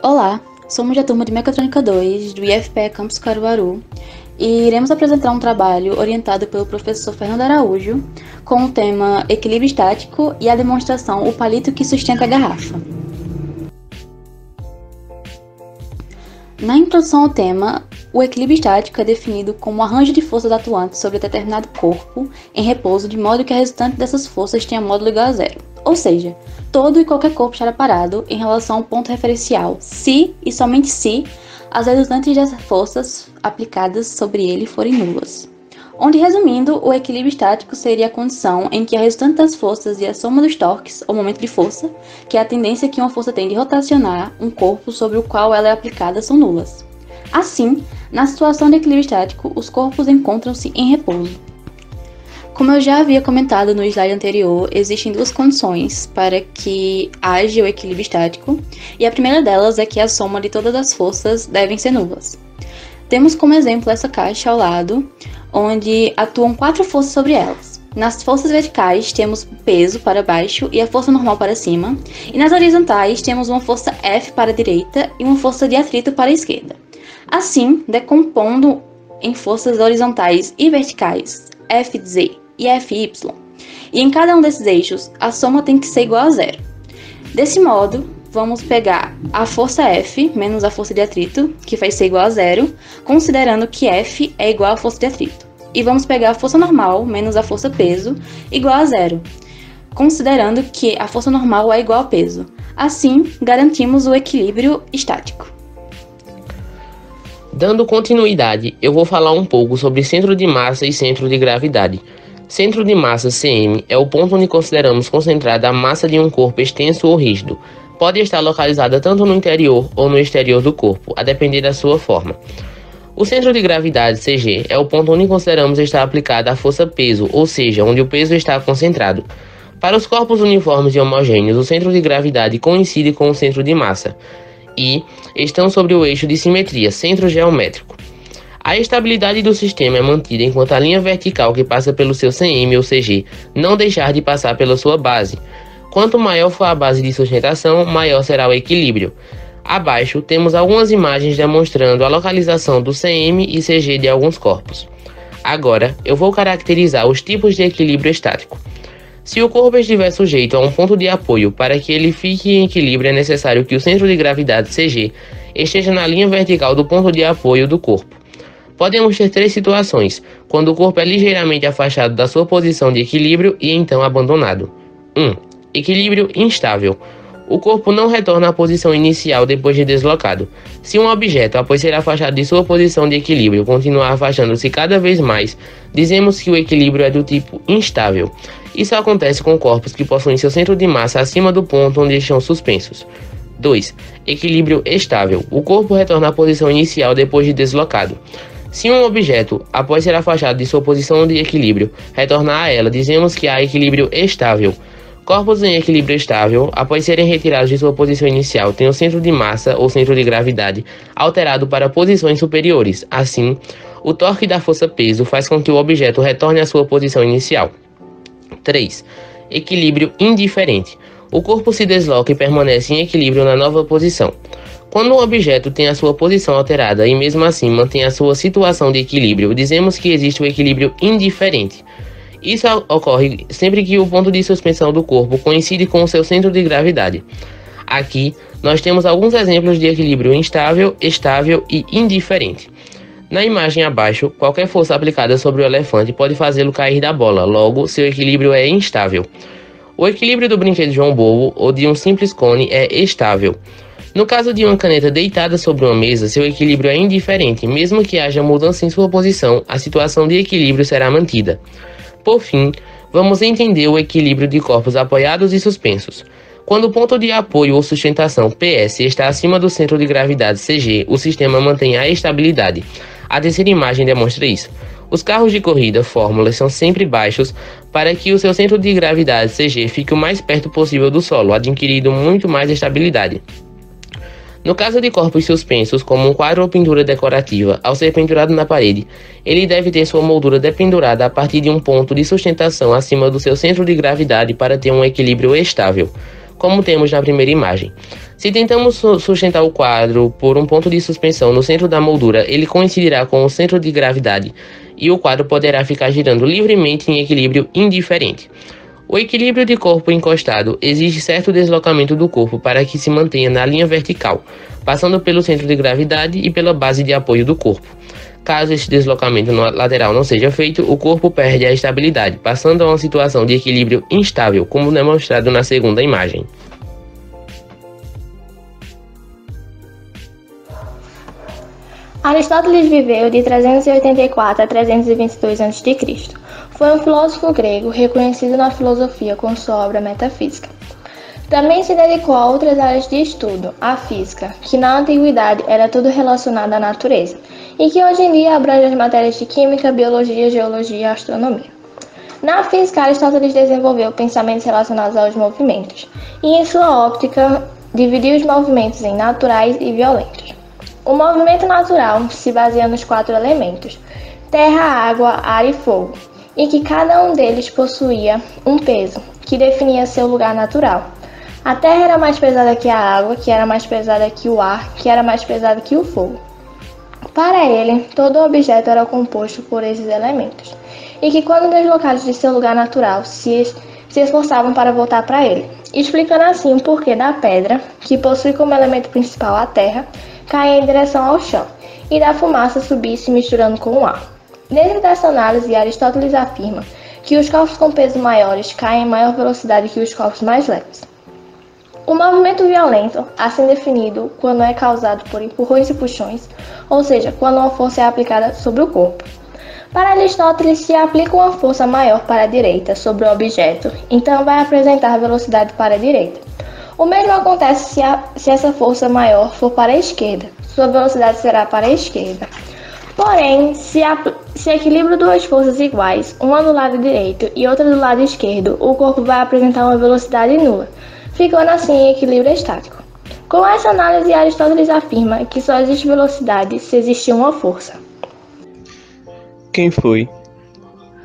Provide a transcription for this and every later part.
Olá, somos da turma de Mecatrônica 2 do IFPE Campus Caruaru e iremos apresentar um trabalho orientado pelo professor Fernando Araújo com o tema Equilíbrio Estático e a demonstração O Palito que Sustenta a Garrafa. Na introdução ao tema, o equilíbrio estático é definido como o arranjo de forças atuantes sobre determinado corpo em repouso de modo que a resultante dessas forças tenha módulo igual a zero. Ou seja, todo e qualquer corpo estará parado em relação a um ponto referencial, se e somente se as resultantes dessas forças aplicadas sobre ele forem nulas. Onde, resumindo, o equilíbrio estático seria a condição em que a resultante das forças e a soma dos torques, ou momento de força, que é a tendência que uma força tem de rotacionar um corpo sobre o qual ela é aplicada, são nulas. Assim, na situação de equilíbrio estático, os corpos encontram-se em repouso. Como eu já havia comentado no slide anterior, existem duas condições para que haja o equilíbrio estático, e a primeira delas é que a soma de todas as forças devem ser nulas. Temos como exemplo essa caixa ao lado, onde atuam 4 forças sobre elas. Nas forças verticais temos peso para baixo e a força normal para cima, e nas horizontais temos uma força F para a direita e uma força de atrito para a esquerda. Assim, decompondo em forças horizontais e verticais, Fz e Fy, e em cada um desses eixos a soma tem que ser igual a zero. Desse modo, vamos pegar a força F menos a força de atrito, que vai ser igual a zero, considerando que F é igual à força de atrito. E vamos pegar a força normal menos a força peso, igual a zero, considerando que a força normal é igual ao peso. Assim, garantimos o equilíbrio estático. Dando continuidade, eu vou falar um pouco sobre centro de massa e centro de gravidade. Centro de massa, CM, é o ponto onde consideramos concentrada a massa de um corpo extenso ou rígido. Pode estar localizada tanto no interior ou no exterior do corpo, a depender da sua forma. O centro de gravidade, CG, é o ponto onde consideramos estar aplicada a força peso, ou seja, onde o peso está concentrado. Para os corpos uniformes e homogêneos, o centro de gravidade coincide com o centro de massa e estão sobre o eixo de simetria, centro geométrico. A estabilidade do sistema é mantida enquanto a linha vertical que passa pelo seu CM ou CG não deixar de passar pela sua base. Quanto maior for a base de sustentação, maior será o equilíbrio. Abaixo temos algumas imagens demonstrando a localização do CM e CG de alguns corpos. Agora, eu vou caracterizar os tipos de equilíbrio estático. Se o corpo estiver sujeito a um ponto de apoio, para que ele fique em equilíbrio é necessário que o centro de gravidade CG esteja na linha vertical do ponto de apoio do corpo. Podemos ter 3 situações, quando o corpo é ligeiramente afastado da sua posição de equilíbrio e então abandonado. 1. Equilíbrio instável. O corpo não retorna à posição inicial depois de deslocado. Se um objeto, após ser afastado de sua posição de equilíbrio, continuar afastando-se cada vez mais, dizemos que o equilíbrio é do tipo instável. Isso acontece com corpos que possuem seu centro de massa acima do ponto onde estão suspensos. 2. Equilíbrio estável. O corpo retorna à posição inicial depois de deslocado. Se um objeto, após ser afastado de sua posição de equilíbrio, retornar a ela, dizemos que há equilíbrio estável. Corpos em equilíbrio estável, após serem retirados de sua posição inicial, têm o centro de massa ou centro de gravidade alterado para posições superiores. Assim, o torque da força-peso faz com que o objeto retorne à sua posição inicial. 3. Equilíbrio indiferente. O corpo se desloca e permanece em equilíbrio na nova posição. Quando um objeto tem a sua posição alterada e mesmo assim mantém a sua situação de equilíbrio, dizemos que existe o equilíbrio indiferente. Isso ocorre sempre que o ponto de suspensão do corpo coincide com o seu centro de gravidade. Aqui, nós temos alguns exemplos de equilíbrio instável, estável e indiferente. Na imagem abaixo, qualquer força aplicada sobre o elefante pode fazê-lo cair da bola, logo, seu equilíbrio é instável. O equilíbrio do brinquedo João Bobo ou de um simples cone é estável. No caso de uma caneta deitada sobre uma mesa, seu equilíbrio é indiferente, mesmo que haja mudança em sua posição, a situação de equilíbrio será mantida. Por fim, vamos entender o equilíbrio de corpos apoiados e suspensos. Quando o ponto de apoio ou sustentação PS está acima do centro de gravidade CG, o sistema mantém a estabilidade. A terceira imagem demonstra isso. Os carros de corrida Fórmula são sempre baixos para que o seu centro de gravidade CG fique o mais perto possível do solo, adquirindo muito mais estabilidade. No caso de corpos suspensos, como um quadro ou pintura decorativa, ao ser pendurado na parede, ele deve ter sua moldura dependurada a partir de um ponto de sustentação acima do seu centro de gravidade para ter um equilíbrio estável. como temos na primeira imagem. Se tentamos sustentar o quadro por um ponto de suspensão no centro da moldura, ele coincidirá com o centro de gravidade e o quadro poderá ficar girando livremente em equilíbrio indiferente. O equilíbrio de corpo encostado exige certo deslocamento do corpo para que se mantenha na linha vertical, passando pelo centro de gravidade e pela base de apoio do corpo. Caso esse deslocamento lateral não seja feito, o corpo perde a estabilidade, passando a uma situação de equilíbrio instável, como demonstrado na segunda imagem. Aristóteles viveu de 384 a 322 a.C. Foi um filósofo grego reconhecido na filosofia com sua obra Metafísica. Também se dedicou a outras áreas de estudo, a física, que na antiguidade era tudo relacionado à natureza, e que hoje em dia abrange as matérias de química, biologia, geologia e astronomia. Na física, Aristóteles desenvolveu pensamentos relacionados aos movimentos, e em sua óptica, dividiu os movimentos em naturais e violentos. O movimento natural se baseia nos 4 elementos: terra, água, ar e fogo, e que cada um deles possuía um peso, que definia seu lugar natural. A terra era mais pesada que a água, que era mais pesada que o ar, que era mais pesada que o fogo. Para ele, todo objeto era composto por esses elementos, e que quando deslocados de seu lugar natural, se esforçavam para voltar para ele, explicando assim o porquê da pedra, que possui como elemento principal a terra, caía em direção ao chão, e da fumaça subir se misturando com o ar. Dentro dessa análise, Aristóteles afirma que os corpos com peso maiores caem em maior velocidade que os corpos mais leves. O movimento violento, assim definido, quando é causado por empurrões e puxões, ou seja, quando uma força é aplicada sobre o corpo. Para Aristóteles, se aplica uma força maior para a direita sobre o objeto, então vai apresentar velocidade para a direita. O mesmo acontece se essa força maior for para a esquerda, sua velocidade será para a esquerda. Porém, se equilibram duas forças iguais, uma do lado direito e outra do lado esquerdo, o corpo vai apresentar uma velocidade nula, ficando assim em equilíbrio estático. Com essa análise, Aristóteles afirma que só existe velocidade se existir uma força. Quem foi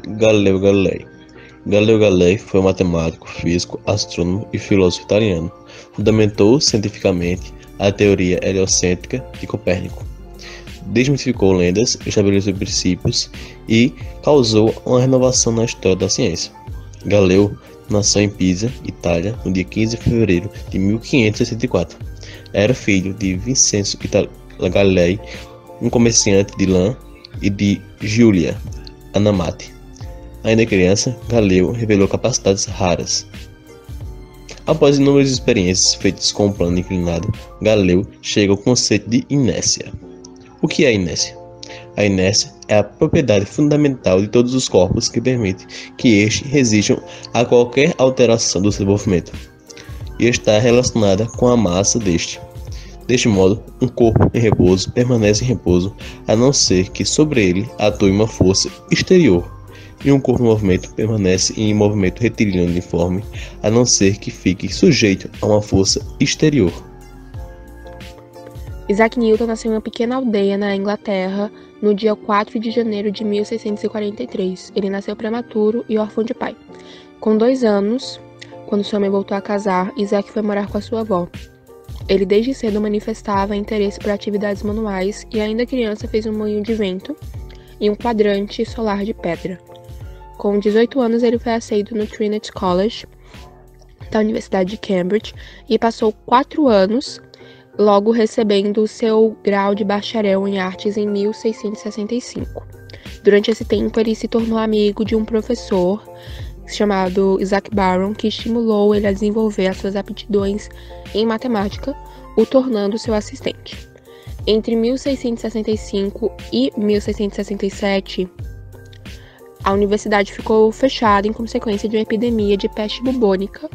Galileu Galilei? Galileu Galilei foi um matemático, físico, astrônomo e filósofo italiano. Fundamentou cientificamente a teoria heliocêntrica de Copérnico. Desmistificou lendas, estabeleceu princípios e causou uma renovação na história da ciência. Galileu nasceu em Pisa, Itália, no dia 15 de fevereiro de 1564. Era filho de Vincenzo Galilei, um comerciante de lã, e de Giulia Anamati. Ainda criança, Galileu revelou capacidades raras. Após inúmeras experiências feitas com o plano inclinado, Galileu chega ao conceito de inércia. O que é a inércia? A inércia é a propriedade fundamental de todos os corpos que permite que estes resistam a qualquer alteração do seu movimento, e está relacionada com a massa deste. Deste modo, um corpo em repouso permanece em repouso a não ser que sobre ele atue uma força exterior, e um corpo em movimento permanece em movimento retilíneo uniforme a não ser que fique sujeito a uma força exterior. Isaac Newton nasceu em uma pequena aldeia na Inglaterra no dia 4 de janeiro de 1643. Ele nasceu prematuro e órfão de pai. Com 2 anos, quando sua mãe voltou a casar, Isaac foi morar com a sua avó. Ele desde cedo manifestava interesse por atividades manuais e ainda criança fez um moinho de vento e um quadrante solar de pedra. Com 18 anos ele foi aceito no Trinity College da Universidade de Cambridge e passou 4 anos logo recebendo seu grau de bacharel em artes em 1665. Durante esse tempo ele se tornou amigo de um professor chamado Isaac Barron, que estimulou ele a desenvolver as suas aptidões em matemática, o tornando seu assistente. Entre 1665 e 1667, a universidade ficou fechada em consequência de uma epidemia de peste bubônica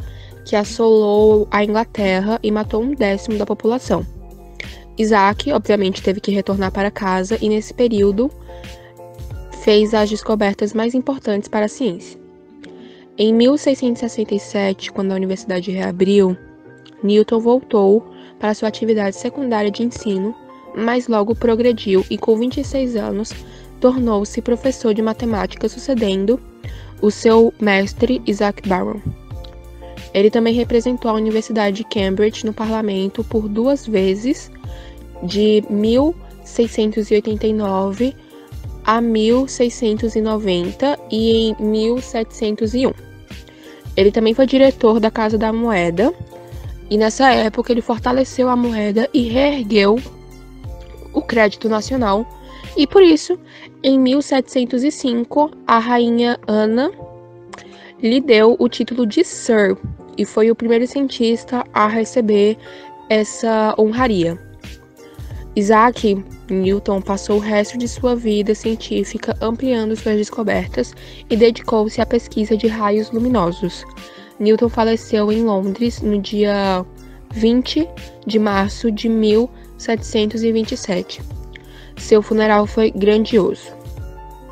que assolou a Inglaterra e matou 1/10 da população. Isaac, obviamente, teve que retornar para casa e, nesse período, fez as descobertas mais importantes para a ciência. Em 1667, quando a universidade reabriu, Newton voltou para sua atividade secundária de ensino, mas logo progrediu e, com 26 anos, tornou-se professor de matemática, sucedendo o seu mestre Isaac Barron. Ele também representou a Universidade de Cambridge no parlamento por 2 vezes, de 1689 a 1690 e em 1701. Ele também foi diretor da Casa da Moeda, e nessa época ele fortaleceu a moeda e reergueu o crédito nacional, e por isso, em 1705, a rainha Ana lhe deu o título de Sir, e foi o primeiro cientista a receber essa honraria. Isaac Newton passou o resto de sua vida científica ampliando suas descobertas e dedicou-se à pesquisa de raios luminosos. Newton faleceu em Londres no dia 20 de março de 1727. Seu funeral foi grandioso.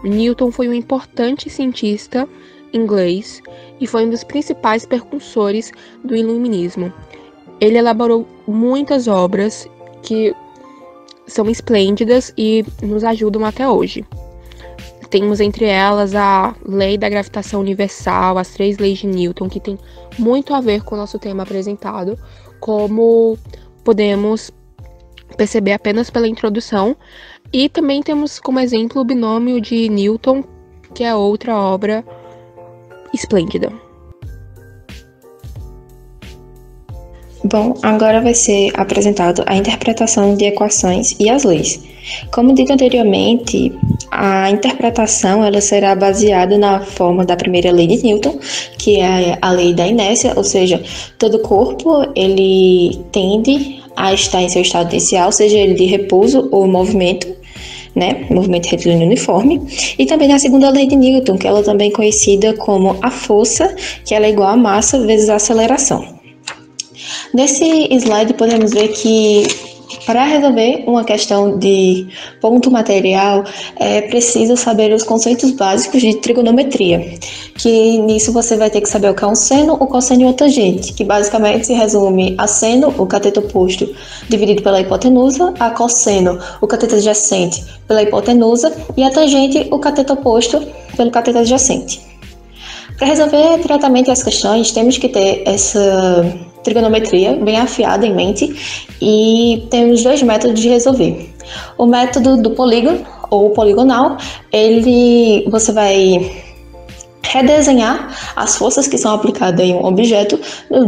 Newton foi um importante cientista inglês e foi um dos principais precursores do Iluminismo. Ele elaborou muitas obras que são esplêndidas e nos ajudam até hoje. Temos entre elas a Lei da Gravitação Universal, as 3 leis de Newton, que tem muito a ver com o nosso tema apresentado, como podemos perceber apenas pela introdução. E também temos como exemplo o binômio de Newton, que é outra obra esplêndida. Bom, agora vai ser apresentado a interpretação de equações e as leis. Como dito anteriormente, a interpretação ela será baseada na forma da primeira lei de Newton, que é a lei da inércia, ou seja, todo corpo ele tende a estar em seu estado inicial, seja ele de repouso ou movimento, movimento retilíneo uniforme, e também na segunda lei de Newton, que ela também é conhecida como a força, que ela é igual a massa vezes a aceleração. Nesse slide podemos ver que para resolver uma questão de ponto material é preciso saber os conceitos básicos de trigonometria, que nisso você vai ter que saber o que é um seno, o cosseno e o tangente, que basicamente se resume a seno, o cateto oposto, dividido pela hipotenusa, a cosseno, o cateto adjacente pela hipotenusa, e a tangente, o cateto oposto pelo cateto adjacente. Para resolver diretamente as questões, temos que ter essa trigonometria bem afiada em mente e temos 2 métodos de resolver. O método do polígono ou poligonal, você vai redesenhar as forças que são aplicadas em um objeto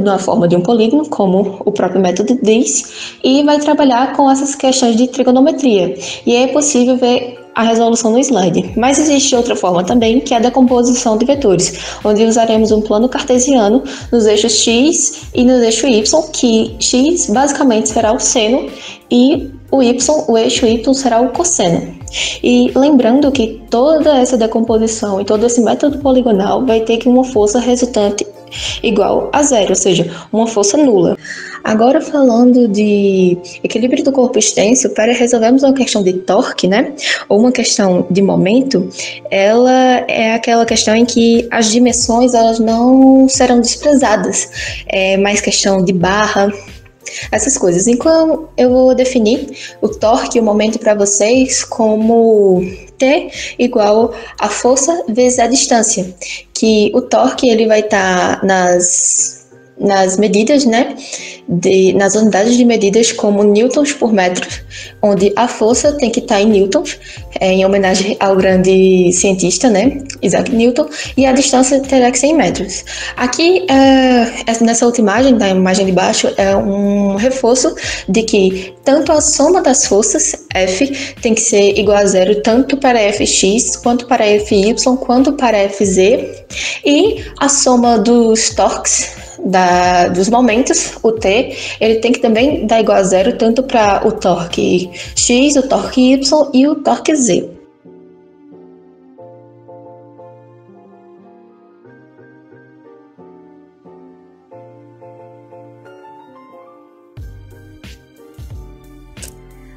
na forma de um polígono, como o próprio método diz, e vai trabalhar com essas questões de trigonometria. E é possível ver a resolução no slide. Mas existe outra forma também, que é a decomposição de vetores, onde usaremos um plano cartesiano nos eixos x e no eixo y, que x basicamente será o seno e o eixo y será o cosseno. E lembrando que toda essa decomposição e todo esse método poligonal vai ter que uma força resultante igual a 0, ou seja, uma força nula. Agora falando de equilíbrio do corpo extenso, para resolvermos uma questão de torque, ou uma questão de momento, ela é aquela questão em que as dimensões elas não serão desprezadas, é mais questão de barra, essas coisas. Então eu vou definir o torque e o momento para vocês como T igual a força vezes a distância, que o torque ele vai estar nas medidas, nas unidades de medidas como newtons por metro, onde a força tem que estar em newtons, em homenagem ao grande cientista, Isaac Newton, e a distância terá que ser em metros. Aqui, nessa última imagem, da imagem de baixo, é um reforço de que tanto a soma das forças, F, tem que ser igual a 0, tanto para Fx, quanto para Fy, quanto para Fz, e a soma dos torques, dos momentos, o T, ele tem que também dar igual a 0, tanto para o torque X, o torque Y e o torque Z.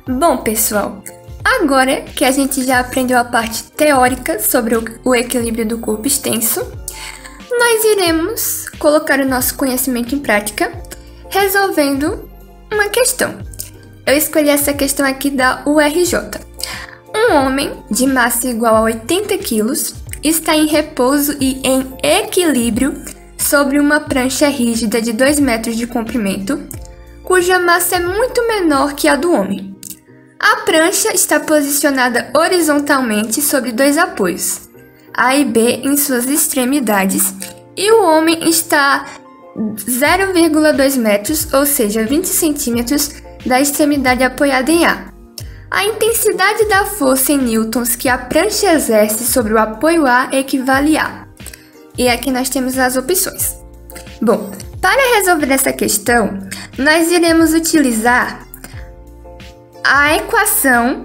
Bom, pessoal, agora que a gente já aprendeu a parte teórica sobre o equilíbrio do corpo extenso, nós iremos colocar o nosso conhecimento em prática, resolvendo uma questão. Eu escolhi essa questão aqui da URJ. Um homem de massa igual a 80 kg está em repouso e em equilíbrio sobre uma prancha rígida de 2 metros de comprimento, cuja massa é muito menor que a do homem. A prancha está posicionada horizontalmente sobre 2 apoios, A e B em suas extremidades, e o homem está 0,2 metros, ou seja, 20 centímetros, da extremidade apoiada em A. A intensidade da força em newtons que a prancha exerce sobre o apoio A equivale a... E aqui nós temos as opções. Bom, para resolver essa questão, nós iremos utilizar a equação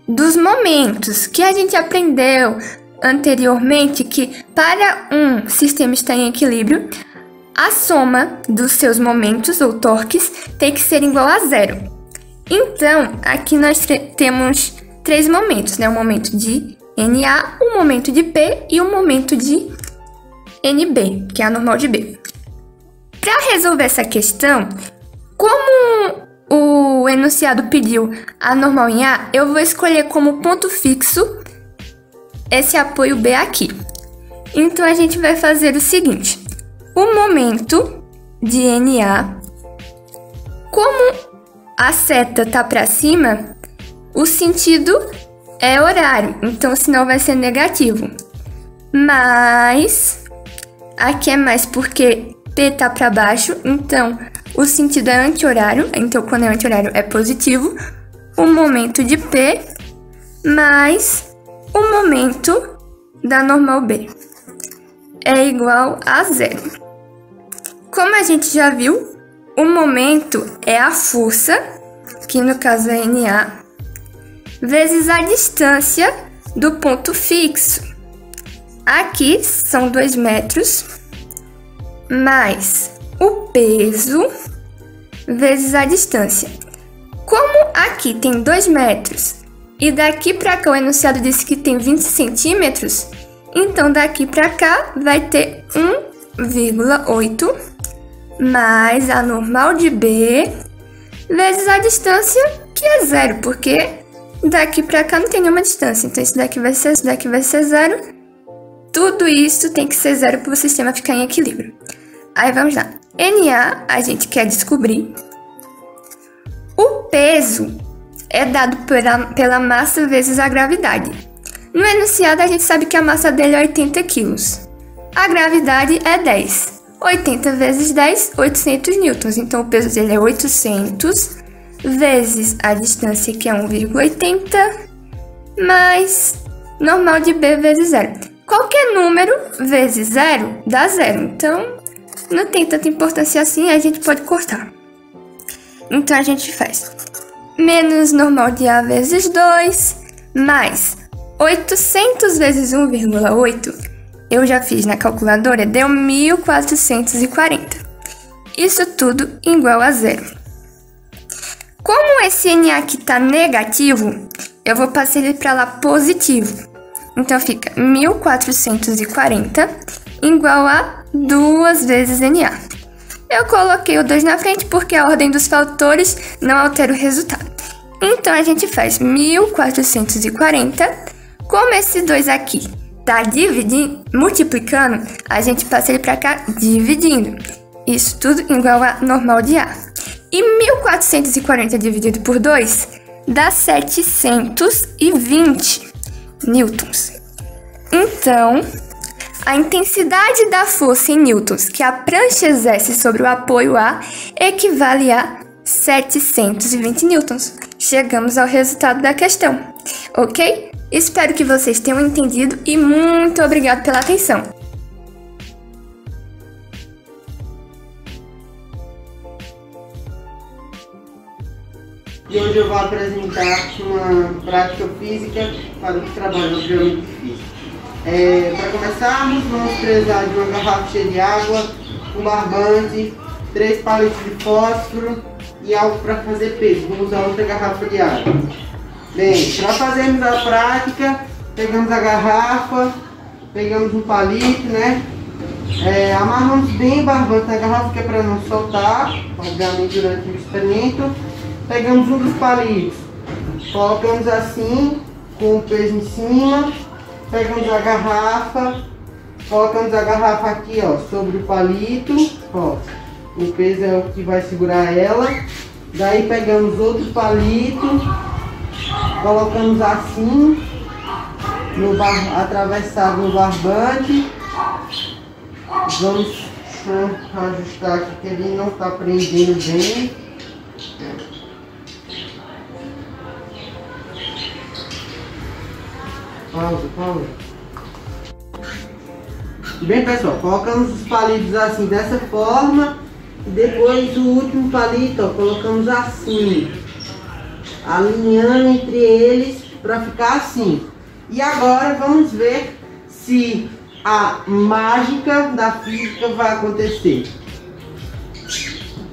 dos momentos que a gente aprendeu anteriormente, que para um sistema estar em equilíbrio, a soma dos seus momentos ou torques tem que ser igual a 0. Então, aqui nós temos 3 momentos, né? O momento de NA, o momento de P e o momento de NB, que é a normal de B. Para resolver essa questão, como o enunciado pediu a normal em A, eu vou escolher como ponto fixo esse apoio B aqui. Então, a gente vai fazer o seguinte. O momento de NA, como a seta tá para cima, o sentido é horário, então o sinal vai ser negativo. Mas aqui é mais porque P tá para baixo, então o sentido é anti-horário, então quando é anti-horário é positivo. O momento de P mais o momento da normal B é igual a 0. Como a gente já viu, o momento é a força, que no caso é NA, vezes a distância do ponto fixo. Aqui são 2 metros, mais o peso, vezes a distância. Como aqui tem 2 metros, e daqui para cá o enunciado disse que tem 20 centímetros, então daqui para cá vai ter 1,8 mais a normal de B, vezes a distância, que é 0, porque daqui para cá não tem nenhuma distância. Então, isso daqui vai ser 0. Tudo isso tem que ser 0 para o sistema ficar em equilíbrio. Aí, vamos lá. NA, a gente quer descobrir. O peso é dado pela massa vezes a gravidade. No enunciado, a gente sabe que a massa dele é 80 kg. A gravidade é 10. 80 vezes 10, 800 newtons. Então, o peso dele é 800 vezes a distância, que é 1,80, mais normal de B vezes 0. Qualquer número vezes 0 dá 0. Então, não tem tanta importância assim, a gente pode cortar. Então, a gente faz menos normal de A vezes 2, mais 800 vezes 1,8. Eu já fiz na calculadora, deu 1440. Isso tudo igual a 0. Como esse NA aqui está negativo, eu vou passar ele para lá positivo. Então fica 1440 igual a 2 vezes NA. Eu coloquei o 2 na frente porque a ordem dos fatores não altera o resultado. Então a gente faz 1440, como esse 2 aqui tá dividindo, multiplicando, a gente passa ele para cá dividindo. Isso tudo igual a normal de A. E 1440 dividido por 2 dá 720 newtons. Então, a intensidade da força em newtons que a prancha exerce sobre o apoio A equivale a 720 newtons. Chegamos ao resultado da questão, ok? Espero que vocês tenham entendido e muito obrigado pela atenção. E hoje eu vou apresentar uma prática física para o trabalho de geometria física. Para começarmos, vamos precisar de uma garrafa cheia de água, um barbante, 3 palitos de fósforo e algo para fazer peso. Vamos usar outra garrafa de água. Bem, para fazermos a prática, pegamos a garrafa, pegamos um palito, né? Amarramos bem o barbante na garrafa, que é para não soltar, obviamente durante o experimento. Pegamos um dos palitos, colocamos assim, com o peso em cima, pegamos a garrafa, colocamos a garrafa aqui, ó, sobre o palito, ó. O peso é o que vai segurar ela. Daí pegamos outro palito, colocamos assim, atravessado no barbante. Vamos ajustar aqui que ele não está prendendo bem. Pausa. Bem, pessoal, colocamos os palitos assim, dessa forma. E depois o último palito, ó, colocamos assim, alinhando entre eles para ficar assim. E agora vamos ver se a mágica da física vai acontecer.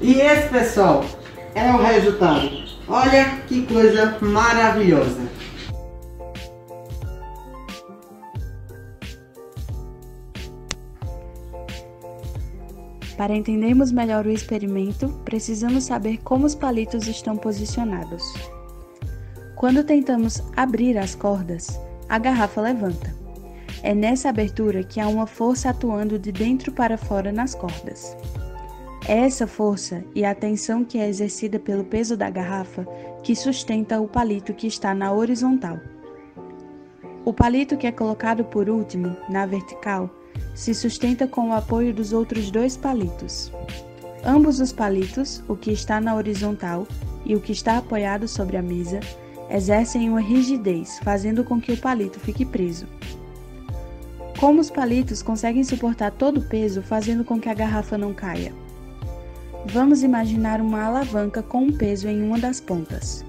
E esse, pessoal, é o resultado. Olha que coisa maravilhosa. Para entendermos melhor o experimento, precisamos saber como os palitos estão posicionados. Quando tentamos abrir as cordas, a garrafa levanta. É nessa abertura que há uma força atuando de dentro para fora nas cordas. É essa força e a tensão que é exercida pelo peso da garrafa que sustenta o palito que está na horizontal. O palito que é colocado por último, na vertical, se sustenta com o apoio dos outros dois palitos. Ambos os palitos, o que está na horizontal e o que está apoiado sobre a mesa, exercem uma rigidez, fazendo com que o palito fique preso. Como os palitos conseguem suportar todo o peso, fazendo com que a garrafa não caia? Vamos imaginar uma alavanca com um peso em uma das pontas.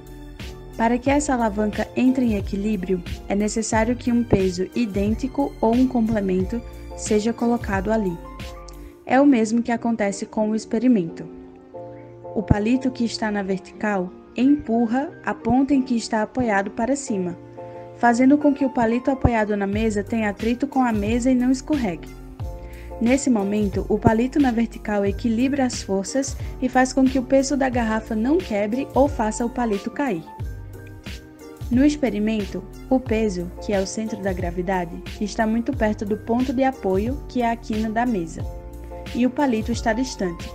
Para que essa alavanca entre em equilíbrio, é necessário que um peso idêntico ou um complemento seja colocado ali. É o mesmo que acontece com o experimento. O palito que está na vertical empurra a ponta em que está apoiado para cima, fazendo com que o palito apoiado na mesa tenha atrito com a mesa e não escorregue. Nesse momento, o palito na vertical equilibra as forças e faz com que o peso da garrafa não quebre ou faça o palito cair. No experimento, o peso, que é o centro da gravidade, está muito perto do ponto de apoio, que é a quina da mesa, e o palito está distante.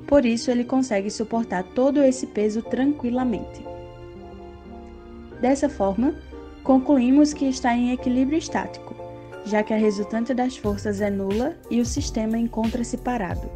Por isso, ele consegue suportar todo esse peso tranquilamente. Dessa forma, concluímos que está em equilíbrio estático, já que a resultante das forças é nula e o sistema encontra-se parado.